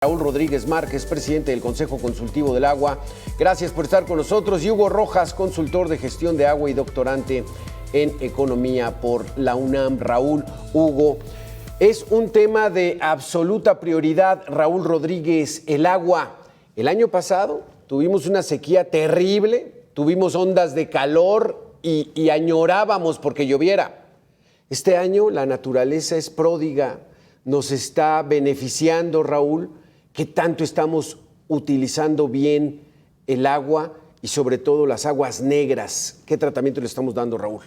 Raúl Rodríguez Márquez, presidente del Consejo Consultivo del Agua. Gracias por estar con nosotros. Y Hugo Rojas, consultor de gestión de agua y doctorante en economía por la UNAM. Raúl, Hugo, es un tema de absoluta prioridad. Raúl Rodríguez, el agua. El año pasado tuvimos una sequía terrible, tuvimos ondas de calor y añorábamos porque lloviera. Este año la naturaleza es pródiga, nos está beneficiando, Raúl. ¿Qué tanto estamos utilizando bien el agua y sobre todo las aguas negras? ¿Qué tratamiento le estamos dando, Raúl?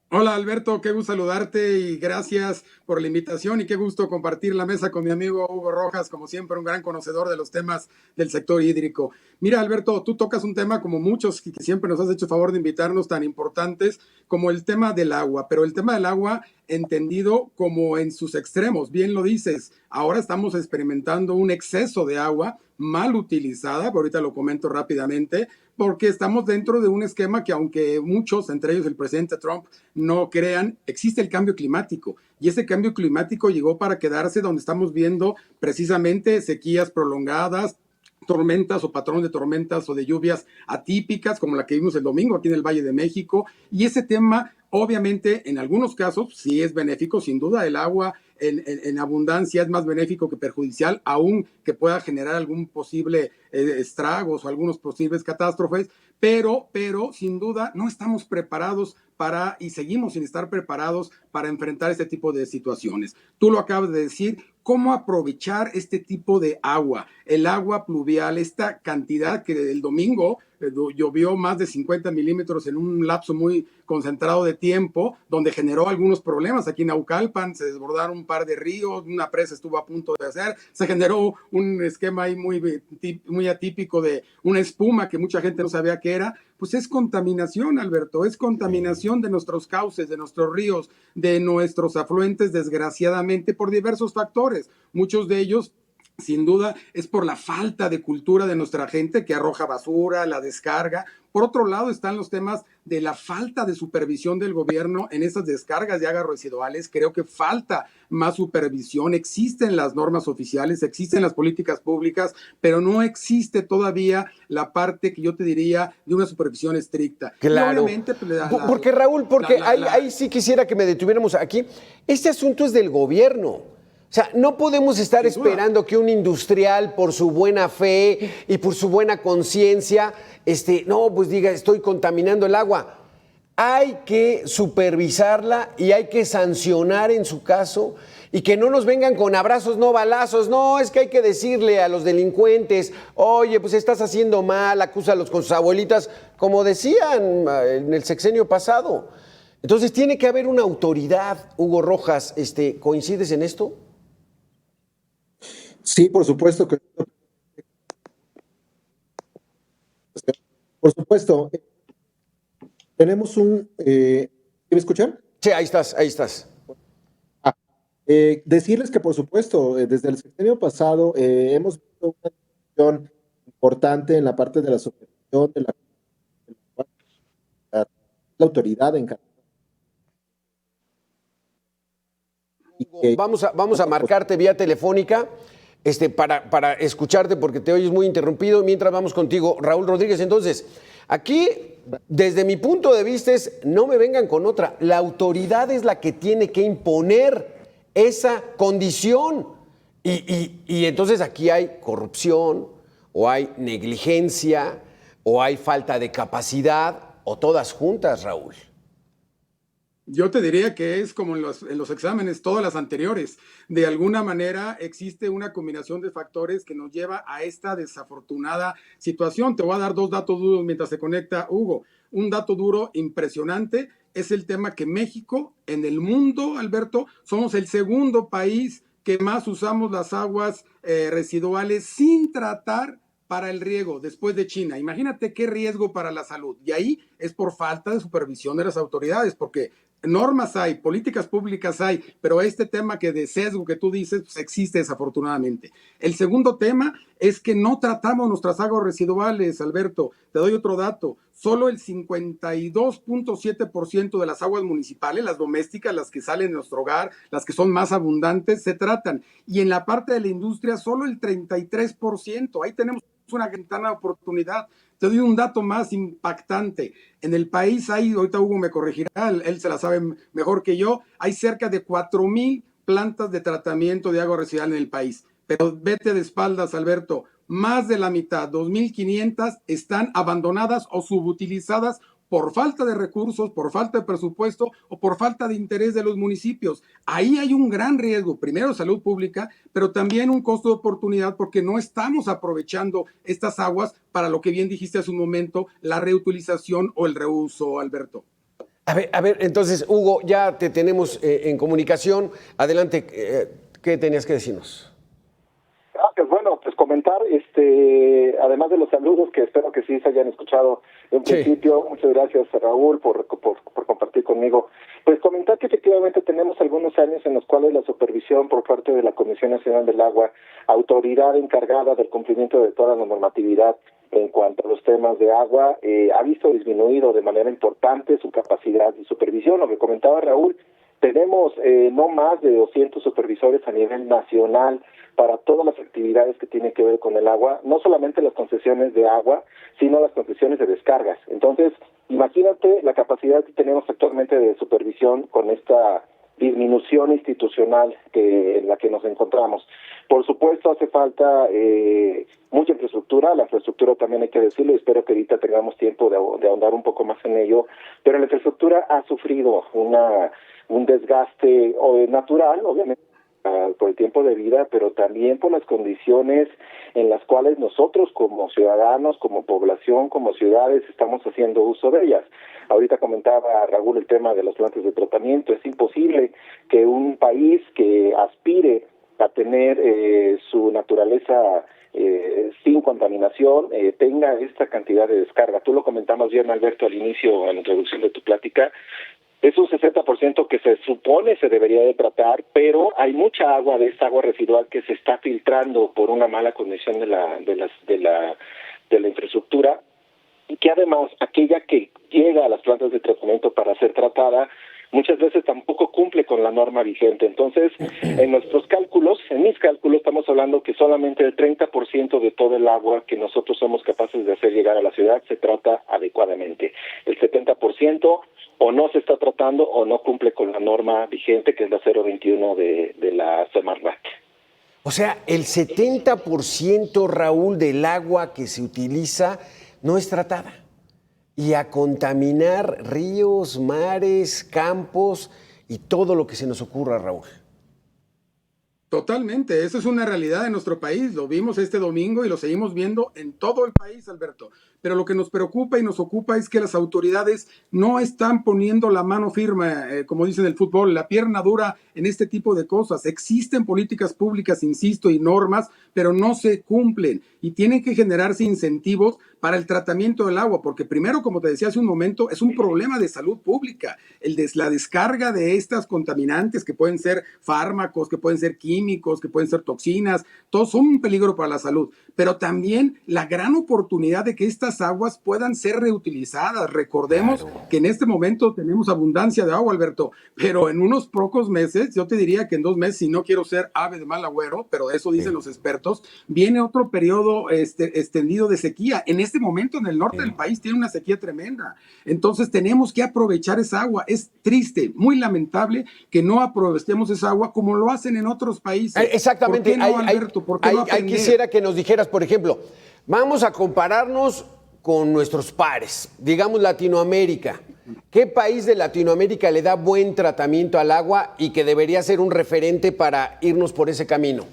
Hola Alberto, qué gusto saludarte y gracias por la invitación y qué gusto compartir la mesa con mi amigo Hugo Rojas, como siempre un gran conocedor de los temas del sector hídrico. Mira Alberto, tú tocas un tema como muchos que siempre nos has hecho favor de invitarnos, tan importantes como el tema del agua, pero el tema del agua entendido como en sus extremos, bien lo dices, ahora estamos experimentando un exceso de agua mal utilizada, ahorita lo comento rápidamente, porque estamos dentro de un esquema que aunque muchos, entre ellos el presidente Trump, no crean, existe el cambio climático. Y ese cambio climático llegó para quedarse donde estamos viendo precisamente sequías prolongadas, tormentas o patrón de tormentas o de lluvias atípicas, como la que vimos el domingo aquí en el Valle de México. Y ese tema, obviamente, en algunos casos sí es benéfico, sin duda el agua en abundancia es más benéfico que perjudicial, aún que pueda generar algún posible estragos o algunos posibles catástrofes, pero sin duda no estamos preparados para y seguimos sin estar preparados para enfrentar este tipo de situaciones. Tú lo acabas de decir, ¿cómo aprovechar este tipo de agua? El agua pluvial, esta cantidad que el domingo llovió más de 50 milímetros en un lapso muy concentrado de tiempo, donde generó algunos problemas. Aquí en Naucalpan se desbordaron un par de ríos, una presa estuvo a punto de hacer, se generó un esquema ahí muy atípico de una espuma que mucha gente no sabía qué era. Pues es contaminación, Alberto, es contaminación de nuestros cauces, de nuestros ríos, de nuestros afluentes, desgraciadamente, por diversos factores. Muchos de ellos sin duda es por la falta de cultura de nuestra gente que arroja basura, la descarga. Por otro lado están los temas de la falta de supervisión del gobierno en esas descargas de aguas residuales. Creo que falta más supervisión. Existen las normas oficiales, existen las políticas públicas, pero no existe todavía la parte que yo te diría de una supervisión estricta. Claro, Obviamente, porque Raúl, ahí sí quisiera que me detuviéramos aquí. Este asunto es del gobierno. O sea, no podemos estar esperando que un industrial, por su buena fe y por su buena conciencia, no, pues diga, estoy contaminando el agua. Hay que supervisarla y hay que sancionar en su caso y que no nos vengan con abrazos, no balazos. No, es que hay que decirle a los delincuentes, oye, pues estás haciendo mal, acúsalos con sus abuelitas, como decían en el sexenio pasado. Entonces tiene que haber una autoridad, Hugo Rojas, ¿coincides en esto? Sí, por supuesto que. Por supuesto. Tenemos ¿me escuchan? Sí, ahí estás, ahí estás. Decirles que, por supuesto, desde el sexenio pasado hemos visto una discusión importante en la parte de la supervisión de la autoridad encargada. Vamos a marcarte vía telefónica para escucharte porque te oyes muy interrumpido. Mientras vamos contigo, Raúl Rodríguez. Entonces, aquí, desde mi punto de vista, no me vengan con otra. La autoridad es la que tiene que imponer esa condición. Y entonces aquí hay corrupción, o hay negligencia, o hay falta de capacidad, o todas juntas, Raúl. Yo te diría que es como en los exámenes, todas las anteriores. De alguna manera existe una combinación de factores que nos lleva a esta desafortunada situación. Te voy a dar dos datos duros mientras se conecta Hugo. Un dato duro impresionante es el tema que México, en el mundo, Alberto, somos el segundo país que más usamos las aguas residuales sin tratar para el riego después de China. Imagínate qué riesgo para la salud. Y ahí es por falta de supervisión de las autoridades, porque normas hay, políticas públicas hay, pero este tema que de sesgo que tú dices, pues existe desafortunadamente. El segundo tema es que no tratamos nuestras aguas residuales, Alberto. Te doy otro dato. Solo el 52.7% de las aguas municipales, las domésticas, las que salen de nuestro hogar, las que son más abundantes, se tratan. Y en la parte de la industria, solo el 33%. Ahí tenemos una ventana de oportunidad. Te doy un dato más impactante. En el país hay, ahorita Hugo me corregirá, él se la sabe mejor que yo, hay cerca de 4,000 plantas de tratamiento de agua residual en el país. Pero vete de espaldas, Alberto, más de la mitad, 2,500, están abandonadas o subutilizadas por falta de recursos, por falta de presupuesto o por falta de interés de los municipios. Ahí hay un gran riesgo, primero salud pública, pero también un costo de oportunidad porque no estamos aprovechando estas aguas para lo que bien dijiste hace un momento, la reutilización o el reuso, Alberto. A ver, entonces, Hugo, ya te tenemos en comunicación. Adelante, ¿qué tenías que decirnos? Gracias. Bueno, pues comentar, además de los saludos que espero que sí se hayan escuchado en principio, muchas gracias Raúl por compartir conmigo. Pues comentar que efectivamente tenemos algunos años en los cuales la supervisión por parte de la Comisión Nacional del Agua, autoridad encargada del cumplimiento de toda la normatividad en cuanto a los temas de agua, ha visto disminuido de manera importante su capacidad de supervisión. Lo que comentaba Raúl, tenemos no más de 200 supervisores a nivel nacional para todas las actividades que tienen que ver con el agua, no solamente las concesiones de agua, sino las concesiones de descargas. Entonces, imagínate la capacidad que tenemos actualmente de supervisión con esta disminución institucional en la que nos encontramos. Por supuesto, hace falta mucha infraestructura, la infraestructura también hay que decirlo, y espero que ahorita tengamos tiempo de ahondar un poco más en ello, pero la infraestructura ha sufrido un desgaste natural, obviamente, por el tiempo de vida, pero también por las condiciones en las cuales nosotros como ciudadanos, como población, como ciudades, estamos haciendo uso de ellas. Ahorita comentaba Raúl el tema de las plantas de tratamiento. Es imposible que un país que aspire a tener su naturaleza sin contaminación tenga esta cantidad de descarga. Tú lo comentabas bien, Alberto, al inicio, en la introducción de tu plática. Es un 60% que se supone se debería de tratar, pero hay mucha agua de esta agua residual que se está filtrando por una mala condición de la infraestructura, y que además aquella que llega a las plantas de tratamiento para ser tratada muchas veces tampoco cumple con la norma vigente. Entonces, en nuestros cálculos, en mis cálculos, estamos hablando que solamente el 30% de todo el agua que nosotros somos capaces de hacer llegar a la ciudad se trata adecuadamente. El 70% o no se está tratando o no cumple con la norma vigente, que es la 021 de la Semarnat. O sea, el 70%, Raúl, del agua que se utiliza no es tratada. Y a contaminar ríos, mares, campos y todo lo que se nos ocurra, Raúl. Totalmente, eso es una realidad en nuestro país, lo vimos este domingo y lo seguimos viendo en todo el país, Alberto. Pero lo que nos preocupa y nos ocupa es que las autoridades no están poniendo la mano firme, como dicen en el fútbol, la pierna dura en este tipo de cosas. Existen políticas públicas, insisto, y normas, pero no se cumplen y tienen que generarse incentivos para el tratamiento del agua, porque primero, como te decía hace un momento, es un problema de salud pública, la descarga de estas contaminantes que pueden ser fármacos, que pueden ser químicos, que pueden ser toxinas, todos son un peligro para la salud, pero también la gran oportunidad de que estas aguas puedan ser reutilizadas. Recordemos que en este momento tenemos abundancia de agua, Alberto, pero en unos pocos meses, yo te diría que en 2 meses, si no quiero ser ave de mal agüero, pero eso dicen los expertos, viene otro periodo extendido de sequía. En este momento en el norte del país tiene una sequía tremenda. Entonces tenemos que aprovechar esa agua. Es triste, muy lamentable que no aprovechemos esa agua como lo hacen en otros países. Exactamente. ¿Por qué no, Alberto? ¿Por qué no aprender? Quisiera que nos dijeras, por ejemplo, vamos a compararnos con nuestros pares, digamos Latinoamérica. ¿Qué país de Latinoamérica le da buen tratamiento al agua y que debería ser un referente para irnos por ese camino?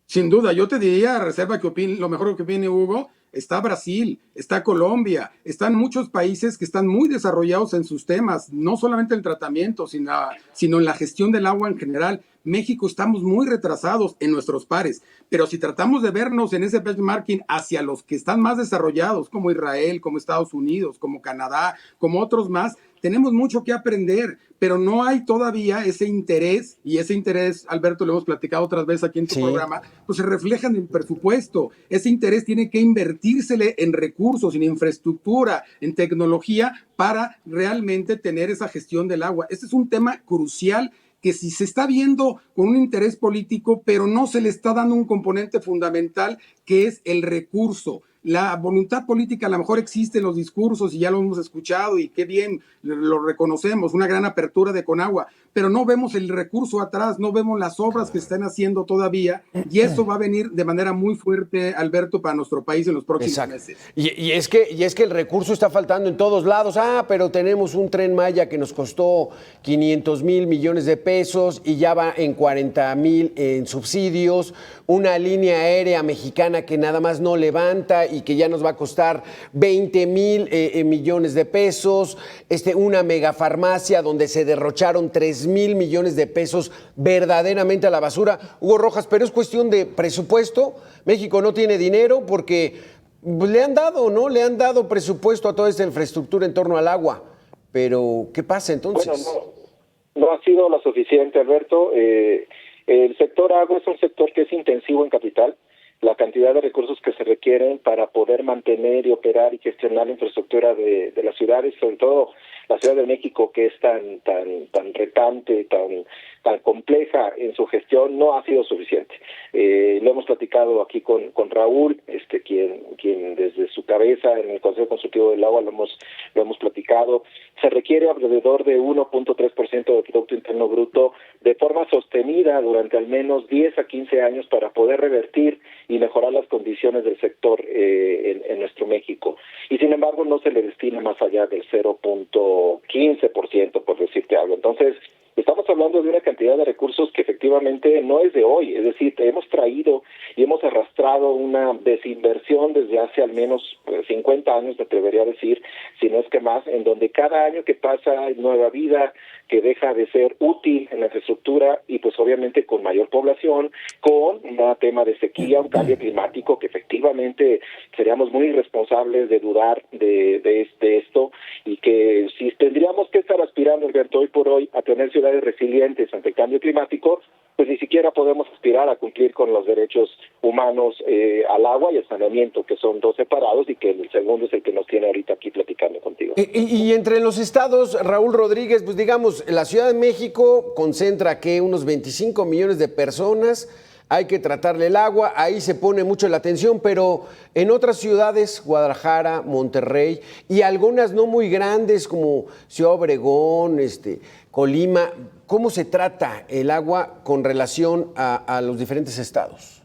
Sin duda, yo te diría, a reserva que opine, lo mejor que opine Hugo, está Brasil, está Colombia, están muchos países que están muy desarrollados en sus temas, no solamente el tratamiento, sino en la gestión del agua en general. México estamos muy retrasados en nuestros pares, pero si tratamos de vernos en ese benchmarking hacia los que están más desarrollados, como Israel, como Estados Unidos, como Canadá, como otros más, tenemos mucho que aprender, pero no hay todavía ese interés, y ese interés, Alberto, lo hemos platicado otras veces aquí en tu programa, pues se refleja en el presupuesto. Ese interés tiene que invertírsele en recursos, en infraestructura, en tecnología, para realmente tener esa gestión del agua. Este es un tema crucial que si se está viendo con un interés político, pero no se le está dando un componente fundamental que es el recurso. La voluntad política a lo mejor existe en los discursos y ya lo hemos escuchado y qué bien lo reconocemos, una gran apertura de Conagua, pero no vemos el recurso atrás, no vemos las obras que están haciendo todavía y eso va a venir de manera muy fuerte, Alberto, para nuestro país en los próximos meses. Y es que el recurso está faltando en todos lados. Pero tenemos un Tren Maya que nos costó 500,000 millones de pesos y ya va en 40,000 en subsidios, una línea aérea mexicana que nada más no levanta y que ya nos va a costar 20,000 millones de pesos, una megafarmacia donde se derrocharon 3,000 millones de pesos verdaderamente a la basura. Hugo Rojas, pero es cuestión de presupuesto. México no tiene dinero porque le han dado, ¿no? Le han dado presupuesto a toda esta infraestructura en torno al agua. Pero, ¿qué pasa entonces? Bueno, no ha sido lo suficiente, Alberto. El sector agua es un sector que es intensivo en capital. La cantidad de recursos que se requieren para poder mantener y operar y gestionar la infraestructura de las ciudades, sobre todo la Ciudad de México, que es tan retante, tan compleja en su gestión, no ha sido suficiente. Lo hemos platicado aquí con Raúl, quien desde su cabeza en el Consejo Consultivo del Agua lo hemos platicado. Se requiere alrededor de 1.3% del Producto Interno Bruto de forma sostenida durante al menos 10 a 15 años para poder revertir y mejorar las condiciones del sector en nuestro México. Y sin embargo no se le destina más allá del 0.15%, por decirte algo. Entonces, estamos hablando de una cantidad de recursos que efectivamente no es de hoy, es decir, hemos traído y hemos arrastrado una desinversión desde hace al menos 50 años, me atrevería a decir, si no es que más, en donde cada año que pasa hay nueva vida que deja de ser útil en la infraestructura y pues obviamente con mayor población, con un tema de sequía, un cambio climático que efectivamente seríamos muy irresponsables de dudar de esto y que si tendríamos que estar aspirando, Alberto, hoy por hoy a tener ciudades resilientes ante el cambio climático, pues ni siquiera podemos aspirar a cumplir con los derechos humanos al agua y al saneamiento, que son dos separados y que el segundo es el que nos tiene ahorita aquí platicando contigo. Y entre los estados, Raúl Rodríguez, pues digamos, la Ciudad de México concentra unos 25 millones de personas, hay que tratarle el agua, ahí se pone mucho la atención, pero en otras ciudades, Guadalajara, Monterrey y algunas no muy grandes como Ciudad Obregón, Colima, ¿cómo se trata el agua con relación a los diferentes estados?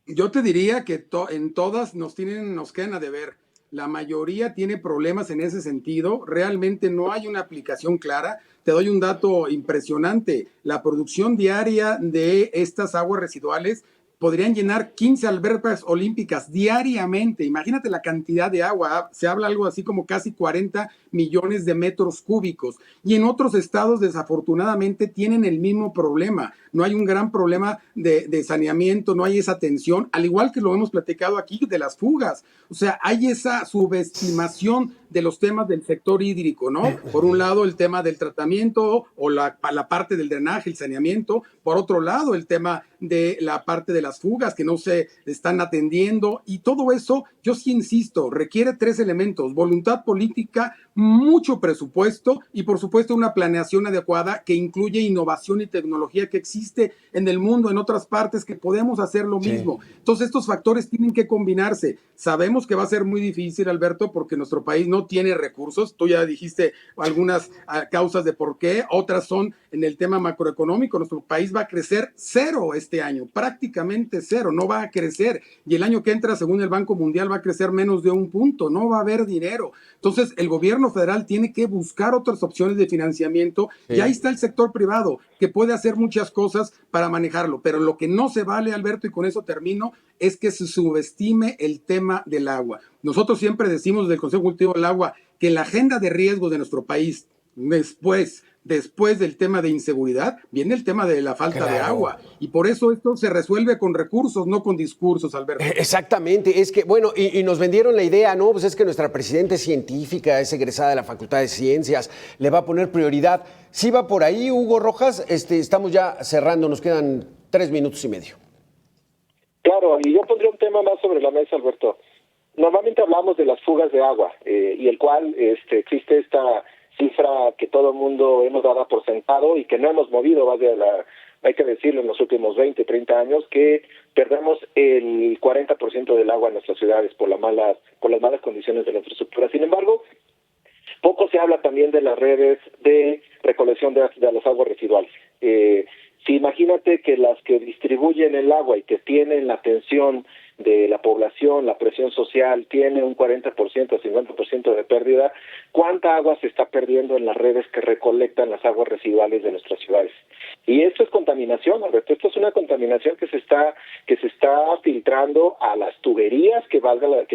Yo te diría que en todas nos quedan a deber. La mayoría tiene problemas en ese sentido. Realmente no hay una aplicación clara. Te doy un dato impresionante. La producción diaria de estas aguas residuales podrían llenar 15 albercas olímpicas diariamente. Imagínate la cantidad de agua. Se habla algo así como casi 40 millones de metros cúbicos. Y en otros estados, desafortunadamente, tienen el mismo problema. No hay un gran problema de saneamiento, no hay esa atención, al igual que lo hemos platicado aquí de las fugas. O sea, hay esa subestimación de los temas del sector hídrico, ¿no? Por un lado, el tema del tratamiento o la parte del drenaje, el saneamiento. Por otro lado, el tema de la parte de las fugas que no se están atendiendo. Y todo eso, yo sí insisto, requiere 3 elementos: voluntad política, mucho presupuesto y, por supuesto, una planeación adecuada que incluye innovación y tecnología que existe en el mundo, en otras partes, que podemos hacer lo mismo. Entonces, estos factores tienen que combinarse. Sabemos que va a ser muy difícil, Alberto, porque nuestro país no tiene recursos. Tú ya dijiste algunas causas de por qué, otras son en el tema macroeconómico. Nuestro país va a crecer 0 este año, prácticamente 0, no va a crecer. Y el año que entra, según el Banco Mundial, va a crecer menos de 1 punto, no va a haber dinero. Entonces, el gobierno federal tiene que buscar otras opciones de financiamiento y ahí está el sector privado, que puede hacer muchas cosas para manejarlo. Pero lo que no se vale, Alberto, y con eso termino, es que se subestime el tema del agua. Nosotros siempre decimos del Consejo Consultivo del Agua que la agenda de riesgos de nuestro país, después después del tema de inseguridad, viene el tema de la falta de agua. Y por eso esto se resuelve con recursos, no con discursos, Alberto. Exactamente, es que, bueno, y nos vendieron la idea, ¿no? Pues es que nuestra presidenta es científica, es egresada de la Facultad de Ciencias, le va a poner prioridad. ¿Sí va por ahí, Hugo Rojas? Estamos ya cerrando, nos quedan 3 minutos y medio. Claro, y yo pondría un tema más sobre la mesa, Alberto. Normalmente hablamos de las fugas de agua, y el cual existe esta cifra que todo el mundo hemos dado por sentado y que no hemos movido, hay que decirlo, en los últimos 20, 30 años, que perdemos el 40% del agua en nuestras ciudades por las malas condiciones de la infraestructura. Sin embargo, poco se habla también de las redes de recolección de las aguas residuales. Si imagínate que las que distribuyen el agua y que tienen la atención de la población, la presión social, tiene un 40%, 50% de pérdida, ¿cuánta agua se está perdiendo en las redes que recolectan las aguas residuales de nuestras ciudades? Y esto es contaminación, Alberto, esto es una contaminación que se está filtrando a las tuberías que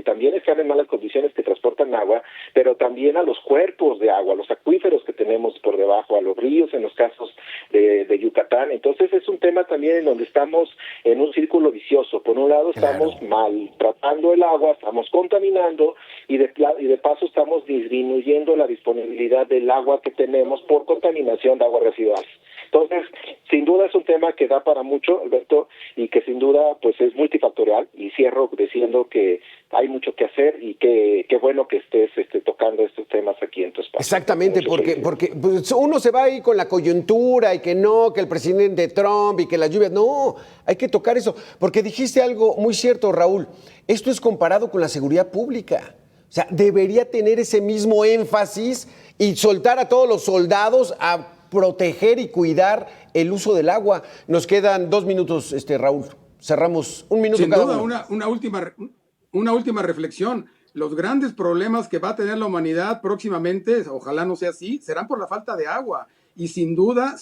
también están en malas condiciones, que transportan agua, pero también a los cuerpos de agua, a los acuíferos que tenemos por debajo, a los ríos en los casos de Yucatán. Entonces es un tema también en donde estamos en un círculo vicioso. Por un lado estamos maltratando el agua, estamos contaminando y de paso estamos disminuyendo la disponibilidad del agua que tenemos por contaminación de aguas residuales. Entonces, sin duda es un tema que da para mucho, Alberto, y que sin duda pues es multifactorial, y cierro diciendo que hay mucho que hacer y que qué bueno que estés tocando estos temas aquí en tu espacio. Exactamente, porque pues, uno se va ahí con la coyuntura y que no, que el presidente Trump y que las lluvias, no, hay que tocar eso, porque dijiste algo muy cierto, Raúl, esto es comparado con la seguridad pública. O sea, debería tener ese mismo énfasis y soltar a todos los soldados a proteger y cuidar el uso del agua. Nos quedan 2 minutos, Raúl. Cerramos 1 minuto Sin cada duda, uno. una última reflexión. Los grandes problemas que va a tener la humanidad próximamente, ojalá no sea así, serán por la falta de agua. Y sin duda,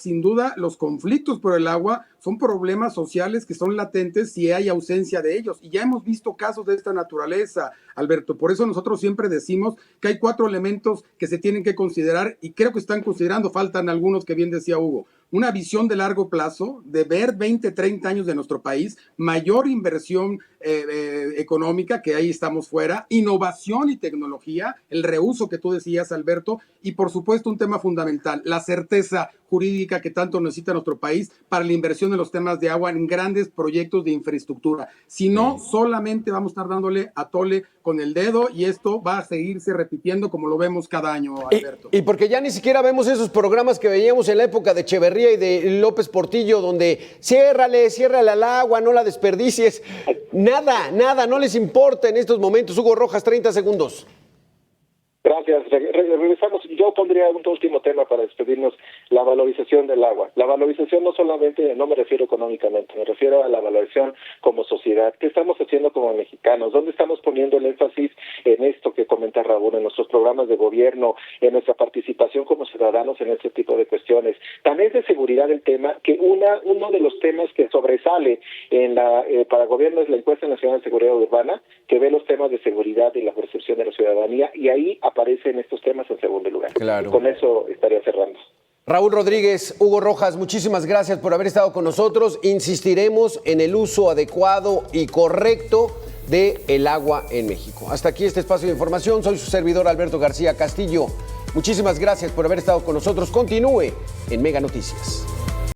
los conflictos por el agua son problemas sociales que son latentes si hay ausencia de ellos. Y ya hemos visto casos de esta naturaleza, Alberto. Por eso nosotros siempre decimos que hay 4 elementos que se tienen que considerar y creo que están considerando, faltan algunos que bien decía Hugo. Una visión de largo plazo, de ver 20, 30 años de nuestro país, mayor inversión económica, que ahí estamos fuera, innovación y tecnología, el reuso que tú decías, Alberto, y por supuesto un tema fundamental, la certeza jurídica que tanto necesita nuestro país para la inversión de los temas de agua en grandes proyectos de infraestructura. Si no, solamente vamos a estar dándole a tole con el dedo y esto va a seguirse repitiendo como lo vemos cada año, Alberto. Y porque ya ni siquiera vemos esos programas que veíamos en la época de Echeverría y de López Portillo, donde ciérrale al agua, no la desperdicies. Nada, no les importa en estos momentos. Hugo Rojas, 30 segundos. Gracias. Regresamos. Yo pondría un último tema para despedirnos, la valorización del agua. La valorización no solamente, no me refiero económicamente, me refiero a la valoración como sociedad. ¿Qué estamos haciendo como mexicanos? ¿Dónde estamos poniendo el énfasis en esto que comenta Raúl, en nuestros programas de gobierno, en nuestra participación como ciudadanos en este tipo de cuestiones? También es de seguridad el tema, que uno de los temas que sobresale para el gobierno es la encuesta nacional de seguridad urbana, que ve los temas de seguridad y la percepción de la ciudadanía, y ahí aparecen estos temas en segundo lugar. Claro. Y con eso estaría cerrando. Raúl Rodríguez, Hugo Rojas, muchísimas gracias por haber estado con nosotros. Insistiremos en el uso adecuado y correcto del agua en México. Hasta aquí este espacio de información. Soy su servidor Alberto García Castillo. Muchísimas gracias por haber estado con nosotros. Continúe en Mega Noticias.